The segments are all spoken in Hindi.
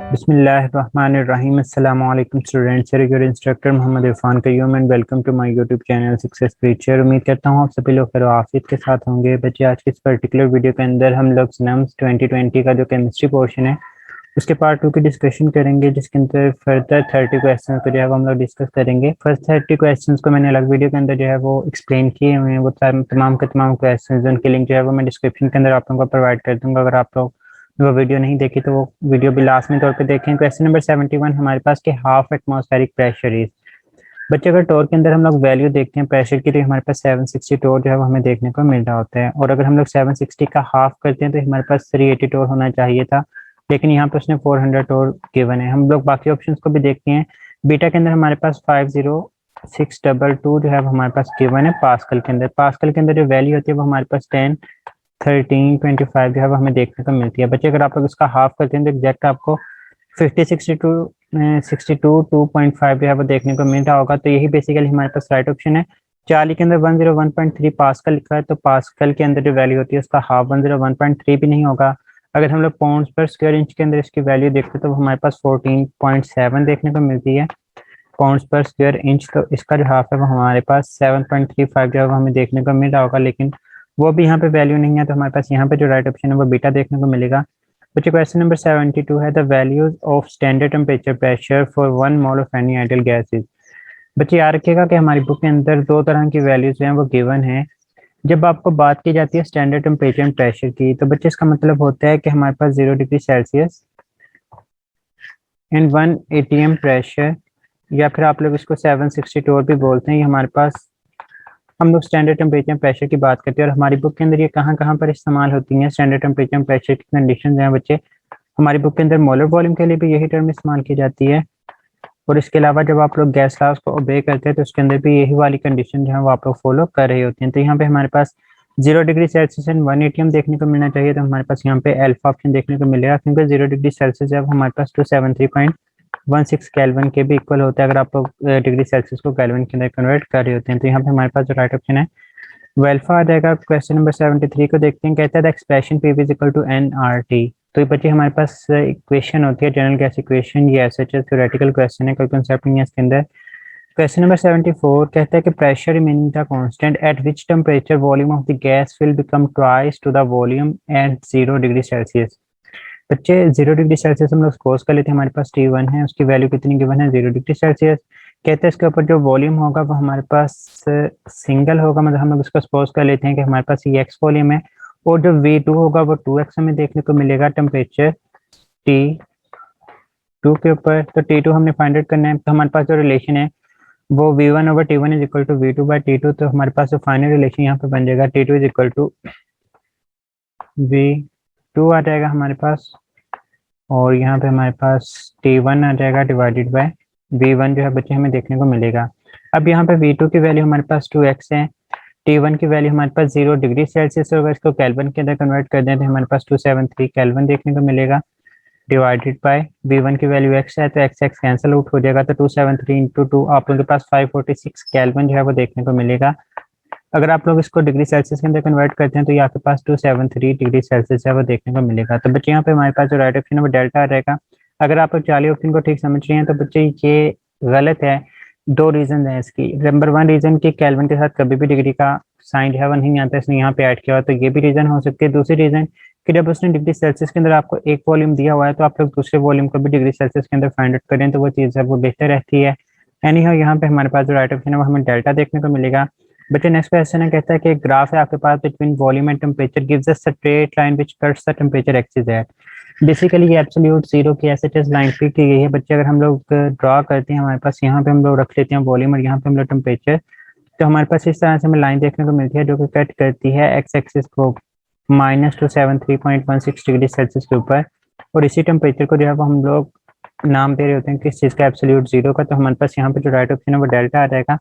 बिस्मिल्लाहिर्रहमानिर्रहीम। अस्सलामु अलैकुम students, your instructor Mohammad Irfan Qayyum and welcome to my YouTube channel success teacher. उम्मीद करता हूँ आप सभी लोग खैर आफियत के साथ होंगे। बच्चे, आज के इस पर्टिकुलर वीडियो के अंदर हम लोग सिनम्स 2020 का जो केमिस्ट्री पोर्शन है उसके पार्ट 2 की डिस्कशन करेंगे, जिसके अंदर फर्दर 30 क्वेश्चन को जो है वो हम लोग डिस्कस करेंगे। फर्स्ट 30 क्वेश्चन को मैंने अलग वीडियो के अंदर जो है वो एक्सप्लेन किए हुए हैं। वो तमाम के तमाम क्वेश्चन, उनकी लिंक जो है वो मैं डिस्क्रिप्शन के अंदर आप लोगों को प्रोवाइड कर दूंगा। अगर आप लोग वो वीडियो नहीं देखी तो वो वीडियो भी लास्ट में तौर पे देखें। क्वेश्चन नंबर 71 हमारे पास के हाफ एटमॉस्फेरिक प्रेशर इज। बच्चे, अगर टोर के अंदर हम लोग वैल्यू देखते हैं प्रेशर की, तो हमारे पास 760 टोर जो है वो हमें देखने को मिल रहा होता है। और अगर हम लोग 760 का हाफ करते हैं तो हमारे पास 380 टोर होना चाहिए था, लेकिन यहाँ पे उसने 400 टोर गिवन है। हम लोग बाकी ऑप्शन को भी देखते हैं। बीटा के अंदर हमारे पास 50622 जो है वो हमारे पास गिवन है। पास्कल के अंदर जो वैल्यू होती है वो हमारे पास 10 1325 जो है वो हमें देखने को मिलती है। बच्चे, अगर आप लोग इसका हाफ करते हैं तो एग्जैक्ट आपको 2.5 जो है वो देखने को मिल रहा होगा। तो यही बेसिकली हमारे पास राइट ऑप्शन है। चार्ली के अंदर 101.3 पास्कल लिखा है, तो पास्कल के अंदर जो वैल्यू होती है उसका हाफ 101.3 भी नहीं होगा। अगर हम लोग पाउंड्स पर स्क्वायर इंच के अंदर इसकी वैल्यू देखते हैं तो हमारे पास 14.7 देखने को मिलती है पाउंड्स पर स्क्वायर इंच। तो इसका जो हाफ है वो हमारे पास 7.35 जो है वो हमें देखने को मिल रहा होगा, लेकिन वो भी यहाँ पे वैल्यू नहीं है। तो हमारे पास यहाँ पे जो राइट ऑप्शन है वो बीटा देखने को मिलेगा। बच्चे, क्वेश्चन नंबर 72 है the values of standard temperature pressure for 1 mole of any ideal gases. बच्चे, याद रखिएगा कि हमारी बुक के अंदर दो तरह की वैल्यूज हैं वो गिवन है। जब आपको बात की जाती है स्टैंडर्ड टेम्परेचर एंड प्रेशर की, तो बच्चे इसका मतलब होता है कि हमारे पास 0 degree Celsius and 1 atm pressure, या फिर आप लोग इसको 762 भी बोलते हैं, ये हमारे पास हम लोग स्टैंडर्ड टेम्परेचर प्रेशर की बात करते हैं। और हमारी बुक के अंदर ये कहाँ कहाँ पर इस्तेमाल होती हैं स्टैंडर्ड टेम्परेचर प्रेशर की कंडीशन हैं बच्चे। हमारी बुक के अंदर मोलर वॉल्यूम के लिए भी यही टर्म इस्तेमाल की जाती है, और इसके अलावा जब आप लोग गैस लॉज को ओबे करते हैं तो उसके अंदर भी यही वाली कंडीशन जो है वो आप लोग फॉलो कर रहे होते हैं। तो यहाँ पे हमारे पास 0 डिग्री सेल्सियस एंड 1 atm देखने को मिलना चाहिए, तो हमारे पास यहाँ पे अल्फा ऑप्शन देखने को मिलेगा, क्योंकि 0 डिग्री सेल्सियस जब हमारे पास 273.16 केल्विन के भी इक्वल होता है अगर आप लोग डिग्री सेल्सियस को केल्विन के अंदर कन्वर्ट कर रहे होते हैं। तो यहाँ पे हमारे पास जो राइट ऑप्शन है वो अल्फा आ जाएगा। क्वेश्चन नंबर 73 को देखते हैं। कहता है the expression P is equal to nRT। तो ये बच्चे हमारे पास इक्वेशन होती है जनरल गैस इक्वेशन। ये एस एच एस थ्योरेटिकल क्वेश्चन है, कोई कंसेप्ट नहीं है इसके अंदर। क्वेश्चन नंबर 74 कहता है कि pressure remaining the constant at which temperature volume of the gas will become twice to the volume at 0 degree Celsius. बच्चे, 0 डिग्री सेल्सियस हम लोग सपोज कर लेते हैं हमारे पास T1 है, उसकी वैल्यू कितनी गिवन है 0 डिग्री सेल्सियस। कहते हैं इसके ऊपर जो वॉल्यूम होगा वो हमारे पास सिंगल होगा, मतलब हम लोग इसको सपोज कर लेते हैं कि हमारे पास ये एक्स वॉल्यूम है, और जो V2 होगा वो 2x हमें देखने को मिलेगा टेम्परेचर T2 के ऊपर। तो T2 हमने फाइंड आउट करना है, तो हमारे पास जो रिलेशन है वो V1/T1 is equal to V2/T2। तो हमारे पास जो फाइनल रिलेशन यहाँ पे बन जाएगा T2 is equal to V2 आ जाएगा हमारे पास, और यहाँ पे हमारे पास T1 आ जाएगा डिवाइडेड बाय V1 जो है बच्चे हमें देखने को मिलेगा। अब यहाँ पे V2 की वैल्यू हमारे पास 2x है, T1 की वैल्यू हमारे पास 0 डिग्री सेल्सियस होगा, इसको केल्विन के अंदर कन्वर्ट कर दें तो हमारे पास 273 केल्विन देखने को मिलेगा, डिवाइडेड बाय V1 की वैल्यू x है, तो x कैंसिल आउट हो जाएगा, तो 273 इंटू 2 आप लोगों के पास 546 केल्विन जो है वो देखने को मिलेगा। अगर आप लोग इसको डिग्री सेल्सियस के अंदर कन्वर्ट करते हैं तो ये आपके पास 273 डिग्री सेल्सियस है वो देखने को मिलेगा। तो बच्चे, यहाँ पे हमारे पास जो राइट ऑप्शन है वो डेल्टा आ जाएगा। अगर आप लोग चार्ली ऑप्शन को ठीक समझ रहे हैं तो बच्चे ये गलत है। दो रीजन है इसकी। नंबर 1 रीजन कि केल्विन के साथ कभी भी डिग्री का साइन जो है वो नहीं आता, इसने यहाँ पे ऐड किया हुआ, तो ये भी रीजन हो सकती है। दूसरी रीजन कि जब उसने डिग्री सेल्सियस के अंदर आपको एक वॉल्यूम दिया हुआ है तो आप लोग दूसरे वॉल्यूम को भी डिग्री सेल्सियस के अंदर फाइंड आउट करें तो वो चीज़ है वो बेहतर रहती है। एनी हाउ, यहाँ पे हमारे पास जो राइट ऑप्शन है वो हमें डेल्टा देखने को मिलेगा। बच्चे, नेक्स्ट क्वेश्चन है, कहता है कि एक ग्राफ है आपके पास between volume and temperature gives a straight line which cuts the temperature axis at. Basically ये एब्सोल्यूट जीरो की एसएचएस लाइन की गई है। बच्चे, अगर हम लोग ड्रॉ करते हैं हमारे पास यहाँ पे हम लोग रख लेते हैं वॉल्यूम और यहाँ पे हम लोग टेम्परेचर, तो हमारे पास इस तरह से हमें लाइन देखने को मिलती है जो कि कट करती है एक्स एक्सिस को -273.16 डिग्री सेल्सियस के ऊपर, और इसी टेम्परेचर को जो है वो हम लोग नाम दे रहे होते हैं किस चीज़ का, एब्सोल्यूट जीरो का। तो हमारे पास यहाँ पे जो राइट ऑप्शन है वो डेल्टा आ जाएगा।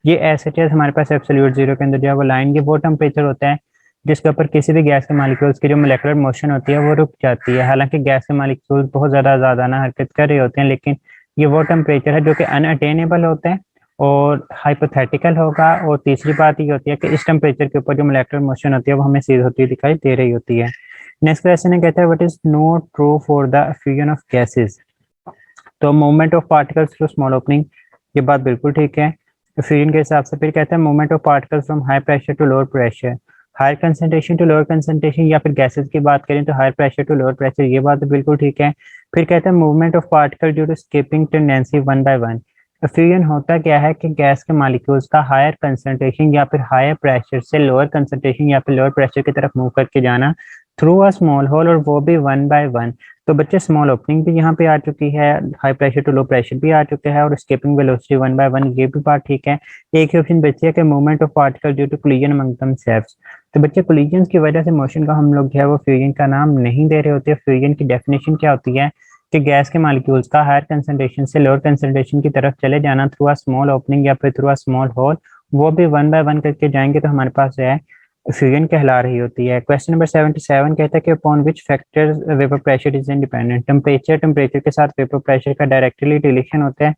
ये एस एच एस हमारे पास एब्सोल्यूट जीरो के अंदर जो है वो लाइन, ये वो टेम्परेचर होता है जिसके ऊपर किसी भी गैस के मालिक्यूल्स की जो मोलेकुलर मोशन होती है वो रुक जाती है। हालांकि गैस के मालिक्यूल्स बहुत ज़्यादा ना हरकत कर रहे होते हैं, लेकिन ये वो टेम्परेचर है जो कि अनअटेनेबल होता है और हाइपोथेटिकल होगा। और तीसरी बात ये होती है कि इस टेम्परेचर के ऊपर जो मोलेकुलर मोशन होती है वो हमें सीधी होती दिखाई दे रही होती है। नेक्स्ट क्वेश्चन है, कहता है what is not true for the fusion of gases. तो movement of particles through small opening, ये बात बिल्कुल ठीक है फ्यूजन के हिसाब से। फिर कहते हैं movement of particles from high pressure to lower pressure, higher concentration to lower concentration, या फिर गैसेस की बात करें तो higher pressure to lower pressure, ये बात बिल्कुल ठीक है। फिर कहते हैं movement of particle due to skipping tendency one by one. Fusion होता क्या है कि गैस के मॉलिक्यूल्स का हायर कंसंट्रेशन या फिर हायर प्रेशर से लोअर कंसंट्रेशन या फिर लोअर प्रेशर की तरफ मूव करके जाना थ्रू अ स्मॉल होल, और वो भी वन बाय वन। तो बच्चे स्मॉल ओपनिंग भी यहाँ पे आ चुकी है, high pressure to low pressure भी आ चुका है, और escaping velocity one by one, ये भी बात ठीक है। एक ही ऑप्शन बची है कि movement of particle due to collision among themselves. तो बच्चे कोलिजन की वजह से मोशन का हम लोग जो है वो फ्यूजन का नाम नहीं दे रहे होते। फ्यूजन की डेफिनेशन क्या होती है कि गैस के मॉलिक्यूल्स का हायर कंसंट्रेशन से लोअर कंसंट्रेशन की तरफ चले जाना थ्रू अ स्मॉल ओपनिंग या फिर थ्रू अ स्मॉल होल, वो भी वन बाय वन करके जाएंगे तो हमारे पास है फ्यूजन कहला रही होती है। क्वेश्चन नंबर 77 कहता है कि upon which factor vapour pressure is independent. Temperature के साथ वेपर प्रेशर का डायरेक्टली रिलेशन होता है।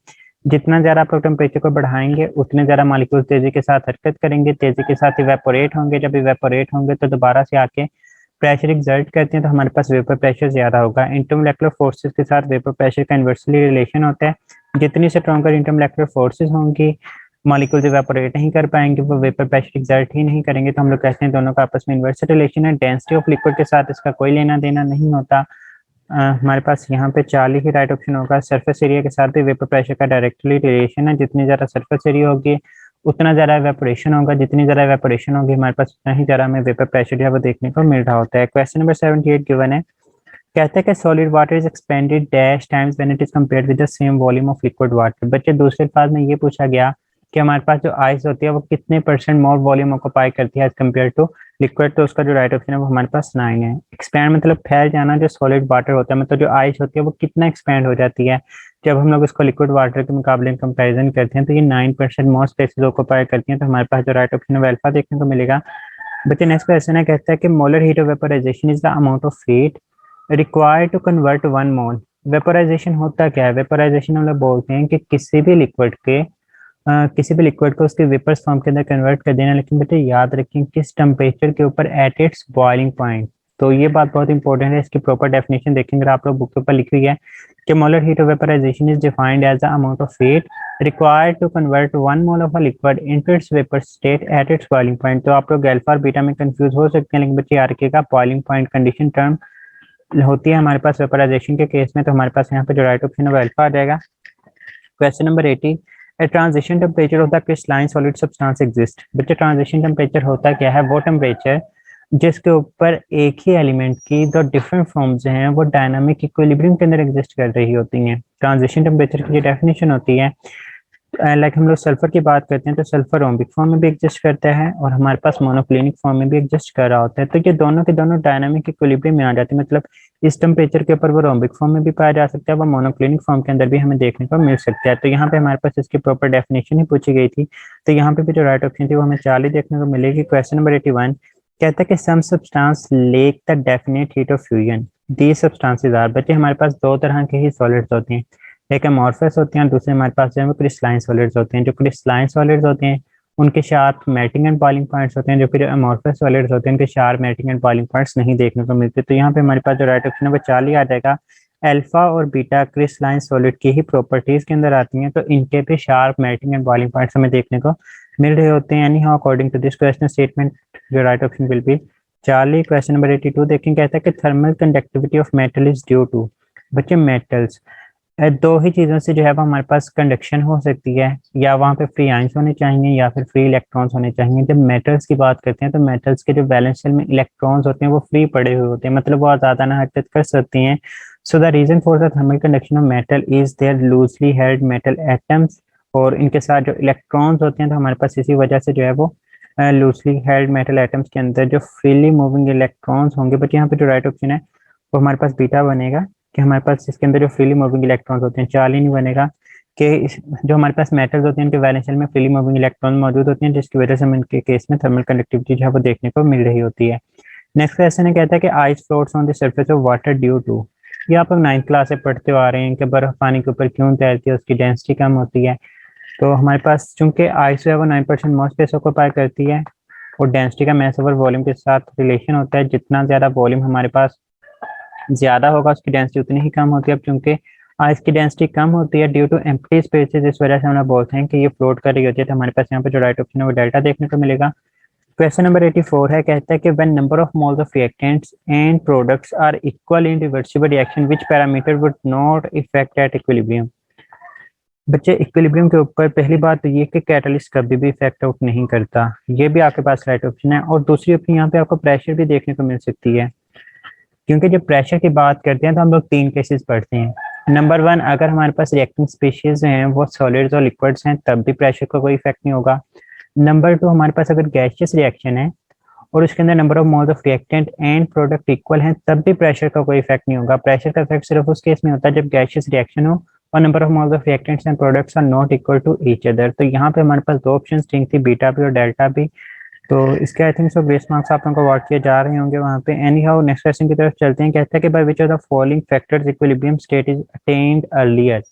जितना ज्यादा आप लोग टेम्परेचर को बढ़ाएंगे उतने ज्यादा मॉलिक्यूल तेजी के साथ हरकत करेंगे, तेजी के साथ इवेपोरेट होंगे, जब इवेपोरेट होंगे तो दोबारा से आके प्रेशर एक्सर्ट करते हैं तो हमारे पास वेपर प्रेशर ज्यादा होगा। इंटरमोलेकुलर फोर्सेस के साथ वेपर प्रेशर का इन्वर्सली रिलेशन होता है। जितनी स्ट्रॉन्गर इंटरमोलेकुलर फोर्सेस होंगी, मॉलिक्यूल्स इवेपोरेट नहीं कर पाएंगे, वो वेपर प्रेशर एक्सर्ट ही नहीं करेंगे, तो हम लोग कहते हैं दोनों का आपस में इन्वर्स रिलेशन है। डेंसिटी ऑफ लिक्विड के साथ इसका कोई लेना देना नहीं होता। हमारे पास यहाँ पे 40 ही राइट ऑप्शन होगा। सरफेस एरिया के साथ भी वेपर प्रेशर का डायरेक्टली रिलेशन है। जितनी ज्यादा सरफेस एरिया होगी उतना ज्यादा इवेपोरेशन होगा, जितनी ज्यादा इवेपोरेशन होगी हमारे पास उतना ही ज्यादा हमें वेपर प्रेशर जो है वो देखने को मिल रहा होता है। क्वेश्चन नंबर 78 गिवन है, कहते हैं कि solid water is expanded dash times when it is compared with the same volume of liquid water. बच्चे दूसरे अल्फाज में ये पूछा गया कि हमारे पास जो आइस होती है वो कितने परसेंट मोर वॉल्यूम ऑक्यूपाई करती है एज कम्पेयर टू लिक्विड, तो उसका जो राइट ऑप्शन है वो हमारे पास 9 है। एक्सपैंड मतलब फैल जाना, जो सॉलिड वाटर होता है मतलब जो आइस होती है वो कितना एक्सपैंड हो जाती है जब हम लोग इसको लिक्विड वाटर के मुकाबले कंपेरिजन करते हैं, तो ये 9% मोर स्पेसेस ऑक्यूपाई करती हैं, तो हमारे पास जो राइट ऑप्शन है वो अल्फा देखने को मिलेगा। बच्चे नेक्स्ट क्वेश्चन है, कहता है कि molar heat of vaporisation is the amount of heat required to convert one mole. Vaporisation होता क्या है? वेपोराइजेशन हम लोग बोलते हैं कि किसी भी लिक्विड को उसके वेपर्स फॉर्म के अंदर कन्वर्ट कर देना। लेकिन बेटे याद रखें किस टेम्परेचर के ऊपर, एट इट्स बॉइलिंग पॉइंट। तो ये बात बहुत इंपॉर्टेंट है, इसकी प्रॉपर डेफिनेशन देखेंगे आप लोग बुक के ऊपर लिखी हुई है कि molar heat of vaporisation is defined as the amount of heat required to convert one mole of a liquid into its vapour state at its boiling point. तो आप लोग अल्फा और बीटा में कंफ्यूज हो सकते हैं, लेकिन बच्चे याद रखिएगा बॉइलिंग पॉइंट कंडीशन टर्म होती है हमारे पास वेपोराइजेशन के केस में, तो हमारे पास यहाँ पे जो राइट ऑप्शन है वो अल्फा आ जाएगा। Question number 80, a transition temperature of the crystalline solid substance exist. बच्चे ट्रांजिशन टेम्परेचर होता क्या है? वो टेम्परेचर जिसके ऊपर एक ही एलिमेंट की दो डिफरेंट फॉर्म्स हैं वो डायनामिक इक्विलिब्रियम के अंदर एग्जिस्ट कर रही होती हैं। ट्रांजिशन टेम्परेचर की जो डेफिनेशन होती है, लाइक हम लोग सल्फर की बात करते हैं तो सल्फर रोम्बिक फॉर्म में भी एग्जिस्ट करता है और हमारे पास मोनोक्लिनिक फॉर्म में भी एग्जिस्ट कर रहा होता है। तो ये दोनों के दोनों डायनामिक इक्विलिब्रियम में आ जाते हैं, मतलब इस टेम्परेचर के ऊपर वो रोम्बिक फॉर्म में भी पाया जा सकता है, वो मोनोक्लिनिक फॉर्म के अंदर भी हमें देखने को मिल सकता है। तो यहाँ पे हमारे पास इसकी प्रॉपर डेफिनेशन ही पूछी गई थी, तो यहाँ पे भी जो राइट ऑप्शन थी वो हमें 40 देखने को मिलेगी। क्वेश्चन नंबर 81 कहता है कि some substance lack the definite heat of fusion, the substances are. बच्चे हमारे पास दो तरह के ही सॉलिड्स होते हैं, एक अमॉर्फस होते हैं, दूसरे हमारे पास जो है वो क्रिस्टलाइन सॉलिड्स होते हैं। जो क्रिस्टलाइन सॉलिड्स होते हैं उनके sharp melting and boiling points होते हैं, जो फिर अमॉर्फस सॉलिड्स होते हैं उनके sharp melting and boiling points नहीं देखने को मिलते। तो यहाँ पे हमारे पास जो राइट ऑप्शन है वो 40 आ जाएगा। अल्फा और बीटा क्रिस्टलाइन सॉलिड की ही प्रॉपर्टीज के अंदर आती हैं, तो इनके भी sharp melting and boiling points हमें देखने को मिल रहे होते हैं। यानी how according to this question statement जो right option will be 40। Question number 82 देखें, कहता है कि thermal conductivity of metal is due to. बच्चे मेटल्स दो ही चीज़ों से जो है वो हमारे पास कंडक्शन हो सकती है, या वहाँ पे फ्री आयंस होने चाहिए या फिर फ्री इलेक्ट्रॉन्स होने चाहिए। जब मेटल्स की बात करते हैं तो मेटल्स के जो वैलेंस शेल में इलेक्ट्रॉन्स होते हैं वो फ्री पड़े हुए होते हैं, मतलब वो आज़ादा ना हरकत कर सकती हैं। So the reason for the thermal conduction of metal is their loosely held metal atoms, और इनके साथ जो इलेक्ट्रॉन्स होते हैं तो हमारे पास इसी वजह से जो है वो लूजली हेल्ड मेटल एटम्स के अंदर जो फ्रीली मूविंग इलेक्ट्रॉन्स होंगे। बट यहाँ पे जो राइट ऑप्शन है वो हमारे पास बीटा बनेगा, कि हमारे पास इसके अंदर जो फ्रीली मूविंग इलेक्ट्रॉन्स होते हैं। 40 नहीं बनेगा कि जो हमारे पास मेटल्स होते हैं उनके वैलेंस शेल में फ्रीली मूविंग इलेक्ट्रॉन मौजूद होते हैं, जिसकी वजह से हम इनके केस में थर्मल कंडक्टिविटी जो है वो देखने को मिल रही होती है। नेक्स्ट क्वेश्चन है, कहता है कि ice floats on the surface of water due to. ये आप 9th क्लास से पढ़ते आ रहे हैं कि बर्फ पानी के ऊपर क्यों तैरती है, उसकी डेंसिटी कम होती है। तो हमारे पास चूंकि आइस जो है वो 9% मोर स्पेस ऑक्यूपाई करती है और डेंसिटी का मैस ओवर वॉल्यूम के साथ रिलेशन होता है। जितना ज्यादा वॉल्यूम हमारे पास ज्यादा होगा उसकी डेंसिटी उतनी ही कम होती है। अब चूंकि इसकी डेंसिटी कम होती है ड्यू टू एम्प्टी स्पेसेस, इस वजह से हम लोग बोलते हैं कि ये फ्लोट कर रही होती है। तो हमारे पास यहाँ पे जो राइट ऑप्शन है वो डेल्टा देखने को मिलेगा। क्वेश्चन नंबर 84 है, कहता है कि when number of moles of reactants and products are equal in reversible reaction which parameter would not effect at equilibrium. बच्चे इक्विलिब्रियम के ऊपर पहली बात तो ये कि कैटलिस्ट कभी भी इफेक्ट आउट नहीं करता, ये भी आपके पास राइट ऑप्शन है। और दूसरी ऑप्शन यहाँ पे आपको प्रेशर भी देखने को मिल सकती है, क्योंकि जब प्रेशर की बात करते हैं तो हम लोग 3 केसेस पढ़ते हैं। नंबर 1, अगर हमारे पास रिएक्टिंग स्पीशीज हैं वो सॉलिड्स और लिक्विड्स हैं तब भी प्रेशर का कोई इफेक्ट नहीं होगा। नंबर 2, हमारे पास अगर गैसियस रिएक्शन है और उसके अंदर number of moles of reactant and product equal हैं तब भी प्रेशर का कोई इफेक्ट नहीं होगा। प्रेशर का इफेक्ट सिर्फ उस केस में होता है जब गैसियस रिएक्शन हो और number of moles of reactants and products are not equal to each other. तो यहाँ पे हमारे पास 2 ऑप्शन थी, बीटा भी और डेल्टा भी। तो इसके I think so grace marks आप लोगों को अवार्ड किए जा रहे होंगे वहाँ पे। एनी हाउ नेक्स्ट क्वेश्चन की तरफ चलते हैं। कहता है कि by which of the following factors equilibrium state is attend earlier.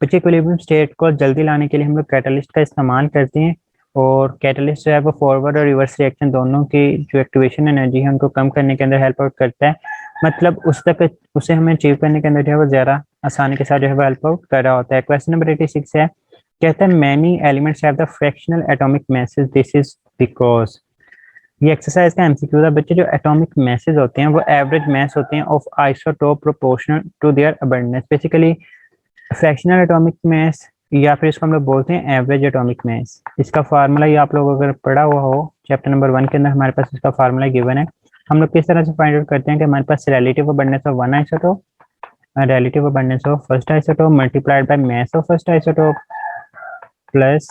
बच्चे इक्विलिब्रियम स्टेट को जल्दी लाने के लिए हम लोग कैटलिस्ट का इस्तेमाल करते हैं, और कैटलिस्ट जो है वो फॉरवर्ड और रिवर्स रिएक्शन दोनों की जो एक्टिवेशन एनर्जी है उनको कम करने के अंदर हेल्प आउट करता है। मतलब उसे हमें अचीव करने के अंदर जो है वो ज़्यादा आसानी के साथ जो है वो हेल्प आउट कर रहा होता है। क्वेश्चन नंबर 86 है, कहता है many elements have the fractional atomic message, this is because. ये एक्सरसाइज का एमसीक्यू था बच्चे। जो एटॉमिक मैसेज होते हैं वो एवरेज मैस होते हैं of isotope proportional to their abundance. Basically fractional atomic mass या फिर इसको हम लोग बोलते हैं एवरेज एटॉमिक मैस। इसका फार्मूला ये आप लोग अगर पढ़ा हुआ हो चैप्टर नंबर 1 के अंदर हमारे पास इसका फार्मूला गिवन है। हम लोग किस तरह से फाइंड आउट करते हैं कि हमारे पास relative abundance of one isotope, relative abundance of first isotope multiplied by mass of first isotope plus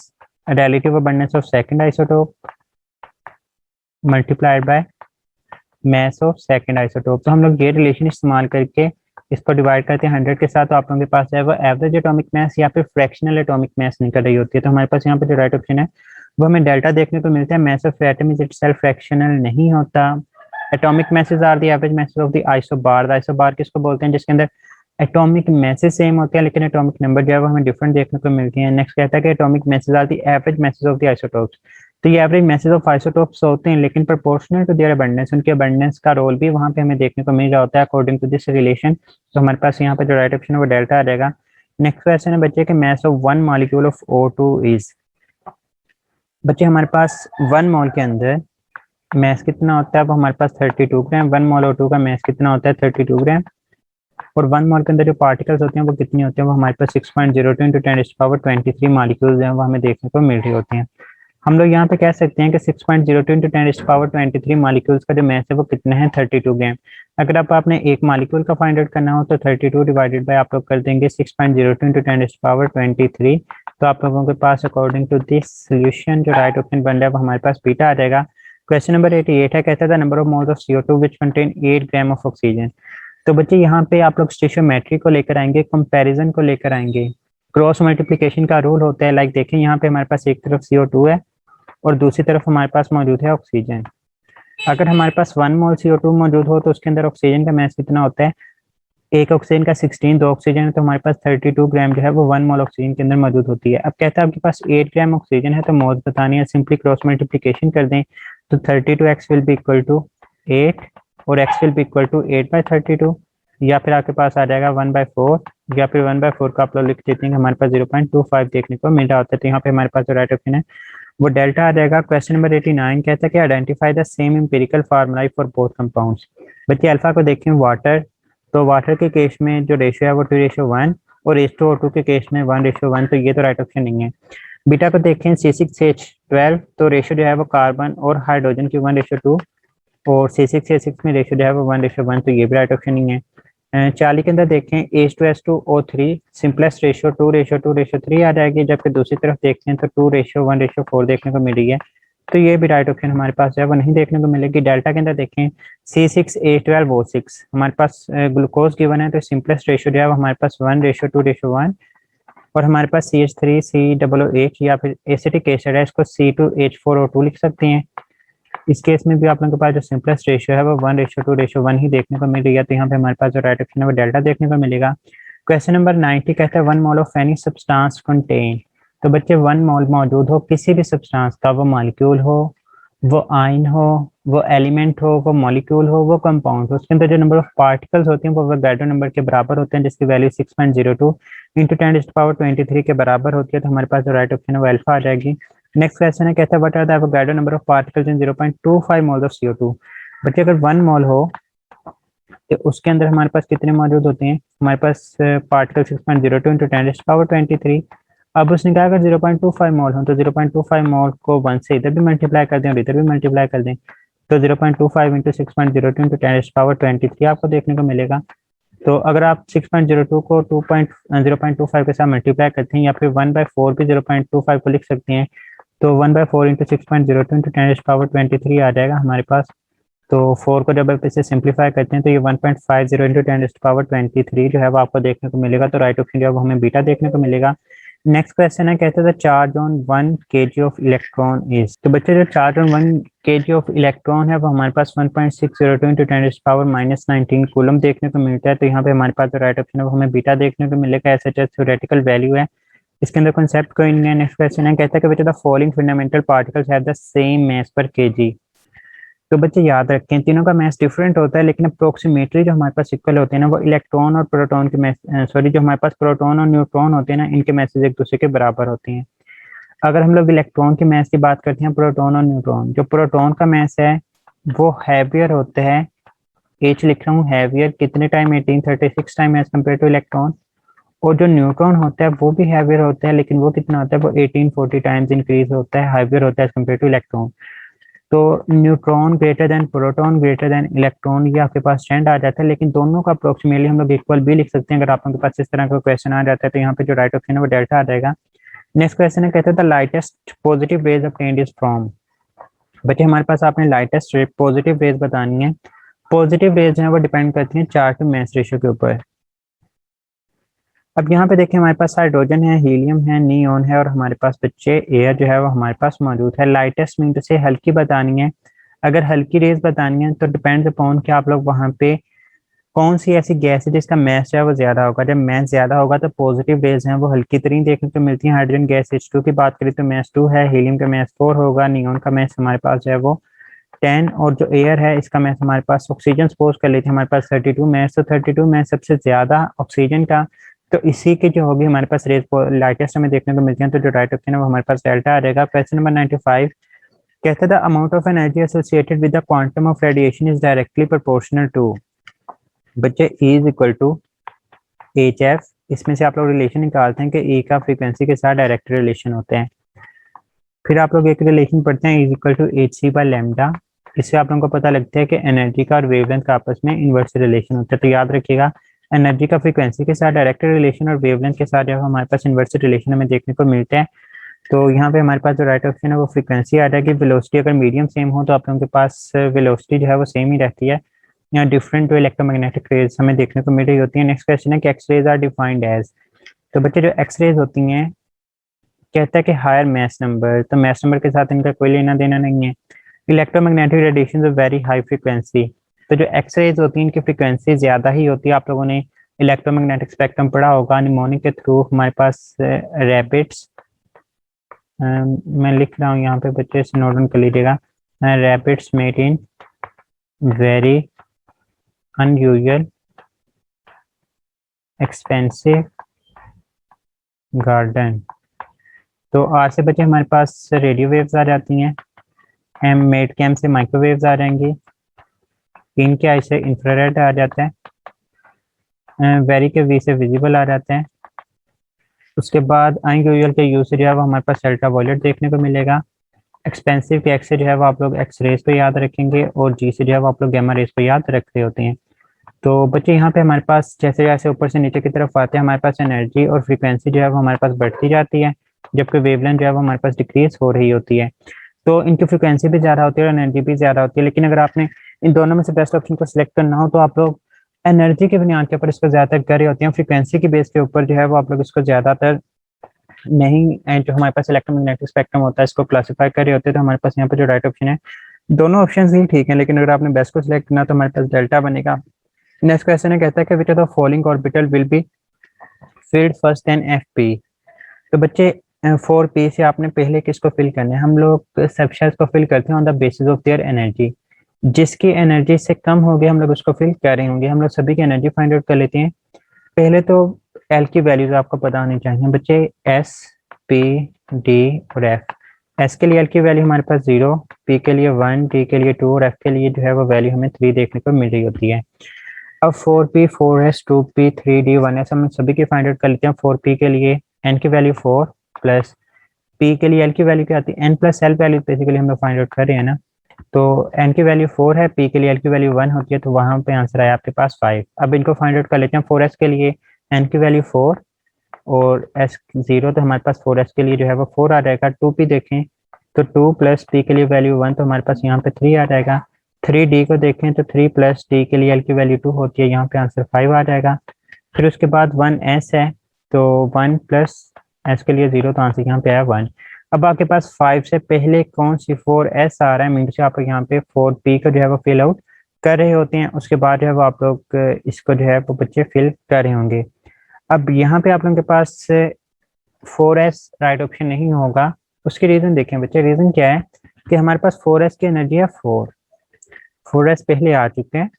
relative abundance of second isotope multiplied by mass of second isotope. तो हम लोग ये रिलेशन इस्तेमाल करके इसको डिवाइड करते हैं 100 के साथ, तो आप लोगों के पास है वो एवरेज एटॉमिक मास या फिर फ्रैक्शनल एटॉमिक मास निकल रही होती है। तो हमारे पास यहाँ पे जो राइट ऑप्शन है वो हमें डेल्टा देखने को मिलता है। Mass of atom is itself fractional नहीं होता। Atomic masses are the average masses of the isobar. The isobar किसको बोलते हैं? जिसके अंदर एटॉमिक मैसेज सेम होते हैं लेकिन एटॉमिक नंबर जो है वो हमें डिफरेंट देखने को मिलती है। नेक्स्ट कहता है कि atomic masses are the average masses of the isotopes. तो ये एवरेज मैसेज ऑफ आइसोटोप्स होते हैं लेकिन प्रोपोर्शनल टू देयर अबंडेंस, उनके अबंडेंस का रोल भी वहां पे हमें देखने को मिल रहा होता है अकॉर्डिंग टू दिस रिलेशन। तो हमारे पास यहाँ पे जो राइट ऑप्शन है वो डेल्टा आ जाएगा। नेक्स्ट क्वेश्चन है बच्चे के mass of one molecule of O2 is. बच्चे हमारे पास 1 मोल के अंदर मास कितना होता है? वो हमारे पास 32 ग्राम। 1 मोल O2 का मास कितना होता है? 32 ग्राम। और 1 मोल के अंदर जो पार्टिकल्स होते हैं वो कितने होते हैं? वो हमारे पास 6.02 इंटू 10⁻23 मॉलिक्यूल्स हैं वो हमें देखने को मिल रही होती हैं। हम लोग यहाँ पे कह सकते हैं कि 6.02 इंटू 10⁻23 मॉलिक्यूल्स का जो मास है वो कितना है? 32 ग्राम। अगर आपने एक मॉलिक्यूल का फाइंड आउट करना हो तो 32 डिवाइडेड बाय आप लोग कर देंगे 6.02 इंटू 10⁻23। तो आप लोगों के पास अकॉर्डिंग टू दिस सोल्यूशन जो राइट ऑप्शन बन रहा है वो हमारे पास बीटा आ जाएगा। क्वेश्चन नंबर 88 है, कहता था number of moles of CO2 which contain 8 gram of oxygen. तो बच्चे यहाँ पे आप लोग स्टेशियोमेट्री को लेकर आएंगे, कंपैरिजन को लेकर आएंगे, क्रॉस मल्टीप्लिकेशन का रूल होता है। लाइक देखें यहाँ पे हमारे पास एक तरफ CO2 है और दूसरी तरफ हमारे पास मौजूद है ऑक्सीजन। अगर हमारे पास 1 मोल CO2 मौजूद हो तो उसके अंदर ऑक्सीजन का मास कितना होता है? एक ऑक्सीजन का 16, 2 ऑक्सीजन है तो हमारे पास 32 ग्राम जो है वो 1 मोल ऑक्सीजन के अंदर मौजूद होती है। अब कहता है आपके पास 8 ग्राम ऑक्सीजन है तो मोल्स बतानी है, सिंपली क्रॉस मल्टीप्लिकेशन कर दें तो 32x will be equal to 8 और x will be equal to 8/32, या फिर आपके पास आ जाएगा 1/4, या फिर 1/4 का आप लोग लिख देते हैं हमारे पास 0.25 देखने को मिल रहा होता है। तो यहाँ पे हमारे पास जो राइट ऑप्शन है वो डेल्टा आ जाएगा। क्वेश्चन नंबर 89 कहता है कि identify the same empirical formula for both compounds. बच्चे अल्फा को देखें वाटर, तो वाटर के केस में जो रेशियो है वो 2:1 और H2O2 के केस में 1:1, तो ये तो राइट ऑप्शन नहीं है। बीटा को देखें C6H12, तो रेशियो जो है वो कार्बन और हाइड्रोजन की 1:2 और C6H6 में रेशियो जो है वो 1:1, तो ये भी राइट ऑप्शन नहीं है। 40 के अंदर देखें H2S2O3 सिंपलेस्ट रेशियो 2:2:3 आ जाएगी, जबकि दूसरी तरफ देखते हैं तो 2:1:4 देखने को मिल रही है, तो ये भी राइट ऑप्शन हमारे पास जो है वो नहीं देखने को मिलेगी। डेल्टा के अंदर देखें C6H12O6 हमारे पास ग्लूकोज गिवन है तो सिंपलेस्ट रेशियो जो है वो हमारे पास 1:2:1, और हमारे पास CH3COOH या फिर एसिटिक एसिड है इसको C2H4O2 लिख सकते हैं। इस केस में भी आप लोगों के पास जो सिंपलेस्ट रेशियो है वो 1:2:1 ही देखने को मिल रही है, तो यहाँ पे हमारे पास जो राइट ऑप्शन है वो डेल्टा देखने को मिलेगा। क्वेश्चन नंबर 90 कहता है 1 mole of any substance contain. तो बच्चे 1 मोल मौजूद हो किसी भी सब्सटेंस का, वो मॉलिक्यूल हो, वो आयन हो, वो एलिमेंट हो, वो मॉलिक्यूल हो, वो कंपाउंड हो, उसके अंदर जो नंबर ऑफ पार्टिकल्स होते हैं वो एवोगाड्रो नंबर के बराबर होते हैं, जिसकी वैल्यू 6.02 इंटू 10⁻23 के बराबर होती है। तो हमारे पास जो राइट ऑप्शन है वो अल्फा आ जाएगी। नेक्स्ट क्वेश्चन है, कहता है what are the Avogadro number of particles in 0.25 moles of CO2। बच्चे अगर 1 मोल हो तो उसके अंदर हमारे पास कितने मौजूद होते हैं, हमारे पास पार्टिकल 6.02 इंटू 10⁻23। अब उसने कहा अगर 0.25 मोल हो तो 0.25 मोल को 1 से इधर भी मल्टीप्लाई कर दें और इधर भी मल्टीप्लाई कर दें, तो 0.25 इंटू 6.02 इंटू 10⁻23 आपको देखने को मिलेगा। तो अगर आप 6.02 को 0.25 के साथ मल्टीप्लाई करते हैं या फिर 1/4 भी 0.25 को लिख सकते हैं, तो 1/4 इंटू 6.02 इंटू 10⁻23 आ जाएगा हमारे पास। तो 4 को जब आप इसे सिंप्लीफाई करते हैं तो ये 1.50 इंटू 10⁻23 जो है वो आपको देखने को मिलेगा। तो राइट ऑप्शन जो है वो हमें बीटा देखने को मिलेगा। नेक्स्ट क्वेश्चन है, कहते हैं charge on 1 kg of electron is. तो बच्चे जो charge on 1 kg of electron है वो हमारे पास 1.602 इंटू 10⁻−19 कूलम देखने को मिलता है। तो यहाँ पे हमारे पास जो राइट ऑप्शन है वो हमें बीटा देखने को मिलेगा। ऐसा थ्योरेटिकल वैल्यू है, इसके अंदर कॉन्सेप्ट कोई नहीं है। नेक्स्ट क्वेश्चन है, कहता है कि बेटा the following fundamental particles have the same mass पर kg। तो बच्चे याद रखें तीनों का मास डिफरेंट होता है, लेकिन अप्रोक्सीमेटली जो हमारे पास इक्वल होते हैं ना वो इलेक्ट्रॉन और प्रोटॉन के मास, सॉरी जो हमारे पास प्रोटॉन और न्यूट्रॉन होते हैं ना इनके मासेज एक दूसरे के बराबर होते हैं। अगर हम लोग इलेक्ट्रॉन के मास की बात करते हैं, प्रोटॉन और न्यूट्रॉन, जो प्रोटॉन का मास है वो हैवियर होता है, एच लिख रहा हूँ हैवियर, कितने time 1836 time as compared to electron. और जो न्यूट्रॉन होता है वो भी हैवियर होता है, लेकिन वो कितना होता है, वो 1840 टाइम्स इंक्रीज होता है, हैवियर होता है एज कम्पेयर टू इलेक्ट्रॉन। तो neutron greater than proton greater than electron, ये आपके पास स्टैंड आ जाता है, लेकिन दोनों का अप्रोक्सीमेटली हम लोग इक्वल भी लिख सकते हैं। अगर आपके पास इस तरह का क्वेश्चन आ जाता है तो यहाँ पे जो राइट ऑप्शन है वो डेल्टा आ जाएगा। नेक्स्ट क्वेश्चन है, कहते हैं the lightest positive raise obtained is from. बच्चे हमारे पास आपने लाइटेस्ट पॉजिटिव रेज बतानी है। पॉजिटिव रेज है वो डिपेंड करती है चार्ज टू मास रेशियो के ऊपर। अब यहाँ पे देखें हमारे पास हाइड्रोजन है, हीलियम है, नियोन है और हमारे पास बच्चे एयर जो है वो हमारे पास मौजूद है। लाइटेस्ट मीन से हल्की बतानी है। अगर हल्की रेज बतानी है तो डिपेंड्स अपॉन कि आप लोग वहाँ पे कौन सी ऐसी गैस है जिसका मास जो है वो ज्यादा होगा। जब मास ज्यादा होगा तो पॉजिटिव रेज हैं वो हल्की तरीन देखने को मिलती है। हाइड्रोजन गैस H2 की बात करें तो मास 2 है, हीलियम का मास 4 होगा, नियोन का मास हमारे पास जो है वो 10, और जो एयर है इसका मास हमारे पास, ऑक्सीजन सपोज कर लेते हैं हमारे पास 32 मास, तो 32 मास सबसे ज्यादा ऑक्सीजन का। तो इसी की जो होगी हमारे पास रेज लाइटेस्ट हमें देखने को मिलती है। तो जो राइट ऑप्शन है वो हमारे पास डेल्टा आ जाएगा। क्वेश्चन नंबर 95, कहता है the amount of energy associated with the quantum of radiation is directly proportional to. बच्चे E is equal to HF, इसमें से आप लोग रिलेशन निकालते हैं कि E का फ्रीक्वेंसी के साथ डायरेक्ट रिलेशन होते हैं। फिर आप लोग एक रिलेशन पढ़ते हैं E is equal to HC by lambda. इससे आप लोगों को पता लगता है कि एनर्जी का और वेवलेंथ का आपस में इनवर्स रिलेशन होता है। तो याद रखिएगा एनर्जी का फ्रीक्वेंसी के साथ डायरेक्ट रिलेशन और वेवलेंथ के साथ जब हमारे पास इनवर्स रिलेशन हमें देखने को मिलता है, तो यहाँ पे हमारे पास जो राइट ऑप्शन है वो फ्रीक्वेंसी आ जाएगी। वेलोसिटी अगर मीडियम सेम हो तो आप लोगों के पास वेलोसिटी जो है वो सेम ही रहती है। यहाँ डिफरेंट जो इलेक्ट्रोमैग्नेटिक रेज हमें देखने को मिल रही होती है। नेक्स्ट क्वेश्चन है कि X rays are defined as. तो बच्चे जो एक्स रेज होती हैं, कहता है कि हायर मैस नंबर, तो मैस नंबर के साथ इनका कोई लेना देना नहीं है। Electromagnetic radiation of very high frequency, तो जो एक्स रेज होती है इनकी फ्रीक्वेंसी ज्यादा ही होती है। आप लोगों ने इलेक्ट्रोमैग्नेटिक स्पेक्ट्रम पढ़ा होगा, निमोनिक के थ्रू हमारे पास रैपिड्स, मैं लिख रहा हूँ यहाँ पे, बच्चे से नोट डाउन कर लीजिएगा। Rapids made in very unusual expensive garden. तो आर से बच्चे हमारे पास रेडियो वेव्स आ जाती हैं, एम मेड के एम से माइक्रोवेव्स आ जाएंगी, इन के आई से इंफ्रारेड आ जाता है, वेरी के वी से विजिबल आ जाते हैं। उसके बाद अनयूजुअल के यू से जो है वो हमारे पास अल्ट्रावायलेट देखने को मिलेगा। एक्सपेंसिव के एक्स से जो है वो आप लोग एक्स रेज पे याद रखेंगे, और जी से जो है वो आप लोग गैमा रेज पे याद रख रहे होते हैं। तो बच्चे यहाँ पे हमारे पास जैसे जैसे ऊपर से नीचे की तरफ आते हैं हमारे पास एनर्जी और फ्रीक्वेंसी जो है वो हमारे पास बढ़ती जाती है, जबकि वेवलेंथ जो है वो हमारे पास डिक्रीज हो रही होती है। तो इनकी फ्रीक्वेंसी भी ज़्यादा होती है और एनर्जी भी ज़्यादा होती है, लेकिन अगर आपने इन दोनों में से बेस्ट ऑप्शन को सिलेक्ट करना हो तो आप लोग एनर्जी के बुनियाद के ऊपर इसको ज़्यादातर कर रहे होते हैं। फ्रीक्वेंसी की बेस के ऊपर जो है वो आप लोग इसको ज़्यादातर नहीं, जो हमारे पास इलेक्ट्रोमैग्नेटिक स्पेक्ट्रम होता है इसको क्लासीफाई कर रहे होते हैं। तो हमारे पास यहाँ पर जो राइट ऑप्शन है, दोनों ऑप्शन ही ठीक है, लेकिन अगर आपने बेस्ट को सिलेक्ट करना तो हमारे पास डेल्टा बनेगा। नेक्स्ट क्वेश्चन है, कहता है कि which of the following orbital will be filled first then FP। तो बच्चे 4p से आपने पहले किसको फिल करना है, हम लोग सब शेल्स को फिल करते हैं on the basis of their energy. जिसकी एनर्जी से कम होगी हम लोग उसको फिल कर रहे होंगे। हम लोग सभी की एनर्जी फाइंड आउट कर लेते हैं। पहले तो एल की वैल्यूज आपको पता होनी चाहिए बच्चे, एस, पी, डी और एफ। एस के लिए एल की वैल्यू हमारे पास 0, पी के लिए 1, डी के लिए 2 और एफ के लिए जो है वो वैल्यू हमें 3 देखने को मिल रही होती है। अब 4p, 4s, 2p, 3d, 1s हम सभी की फाइंड आउट कर लेते हैं। 4p के लिए n की वैल्यू 4 प्लस p के लिए l की वैल्यू क्या आती है, n plus l value basically हम लोग फाइंड आउट कर रहे हैं ना। तो n की वैल्यू 4 है, p के लिए l की वैल्यू 1 होती है, तो वहां पे आंसर आया आपके पास 5। अब इनको फाइंड आउट कर लेते हैं। 4s के लिए n की वैल्यू 4 और s 0, तो हमारे पास 4s के लिए जो है वो 4 आ जाएगा। 2p देखें तो 2 प्लस p के लिए वैल्यू 1, तो हमारे पास यहाँ पे 3 आ जाएगा। 3d को देखें तो 3 प्लस d के लिए l की वैल्यू 2 होती है, यहाँ पे आंसर 5 आ जाएगा। फिर उसके बाद 1s है, तो 1 प्लस s के लिए 0, तो आंसर यहाँ पे आया 1। अब आपके पास 5 से पहले कौन सी 4s आ रहा है, मीन से आप यहाँ पे 4p को जो है वो फिल आउट कर रहे होते हैं। उसके बाद जो है वो आप लोग इसको जो है वो बच्चे फिल कर रहे होंगे। अब यहाँ पे आप लोगों के पास 4s राइट ऑप्शन नहीं होगा। उसकी रीजन देखें बच्चे, रीजन क्या है कि हमारे पास 4s की एनर्जी है 4s पहले आ चुके हैं।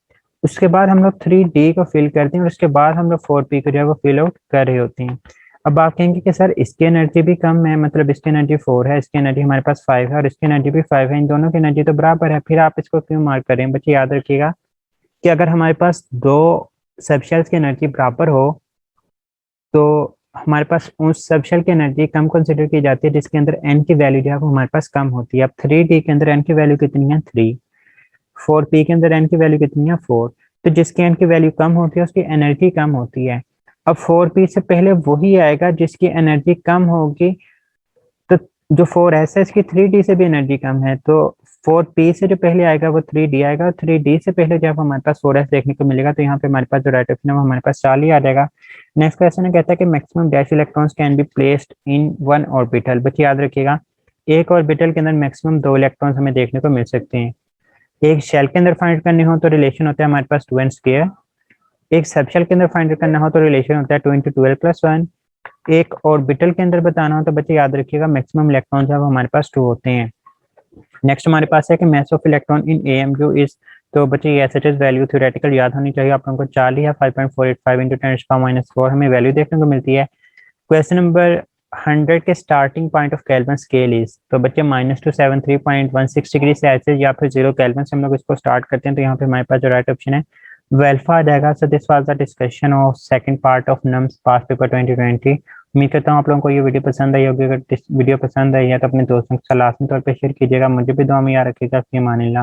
उसके बाद हम लोग 3d को फिल करते हैं और उसके बाद हम लोग 4p को जो है वो फिल आउट कर रहे होते हैं। अब आप कहेंगे कि सर इसकी एनर्जी भी कम है, मतलब इसकी एनर्जी 4 है, इसकी एनर्जी हमारे पास 5 है और इसकी एनर्जी भी 5 है, इन दोनों की एनर्जी तो बराबर है, फिर आप इसको क्यों मार्क करें। बच्चे याद रखिएगा कि अगर हमारे पास दो सबशेल्स की एनर्जी बराबर हो तो हमारे पास उस सबशेल की एनर्जी कम कंसिडर की जाती है जिसके अंदर n की वैल्यू जो है वो हमारे पास कम होती है। अब 3d के अंदर n की वैल्यू कितनी है 3, 4p के अंदर n की वैल्यू कितनी है 4, तो जिसकी n की वैल्यू कम होती है उसकी एनर्जी कम होती है। अब 4p से पहले वही आएगा जिसकी एनर्जी कम होगी, तो जो 4s है इसकी 3d से भी एनर्जी कम है, तो 4p से जो पहले आएगा वो 3d आएगा और 3d से पहले जब हमारे पास 4s देखने को मिलेगा तो यहाँ पे हमारे पास जो राइट ऑप्शन है वो हमारे पास 4 ही आ जाएगा। नेक्स्ट क्वेश्चन है, कहता है कि maximum dash electrons can be placed in one orbital. बच्चे याद रखिएगा एक ऑर्बिटल के अंदर मैक्सिमम 2 इलेक्ट्रॉन्स हमें देखने को मिल सकते हैं। एक शेल के अंदर फाइंड करने हो तो रिलेशन होता है हमारे पास 2n²। एक सबशेल के अंदर फाइंड करना हो तो रिलेशन होता है 2 × 12+1। एक ऑर्बिटल के अंदर बताना हो तो बच्चे याद रखिएगा मैक्सिमम इलेक्ट्रॉन जो है वो हमारे पास 2 होते हैं। नेक्स्ट हमारे पास है कि mass of electron in AMU is, तो बच्चे ये एस वैल्यू थ्योरेटिकल याद होनी चाहिए आप लोगों को। 40 है 5.485 × 10⁻⁴ हमें वैल्यू देखने को मिलती है। क्वेश्चन नंबर 100 के starting point of kelvin scale is, तो बच्चे -273.16 डिग्री सेल्सियस या फिर 0 केल्विन से हम लोग इसको स्टार्ट करते हैं, तो यहाँ पे हमारे पास जो राइट ऑप्शन है वेल्फा आ जाएगा। So this was the discussion of second part of nums pass paper 2020। उम्मीद करता हूँ आप लोगों को ये वीडियो पसंद आई होगी। अगर वीडियो पसंद आई है तो अपने दोस्तों के साथ लाजमी तौर पे शेयर कीजिएगा। मुझे भी दुआ में याद रखिएगा। फी अमानिल्लाह।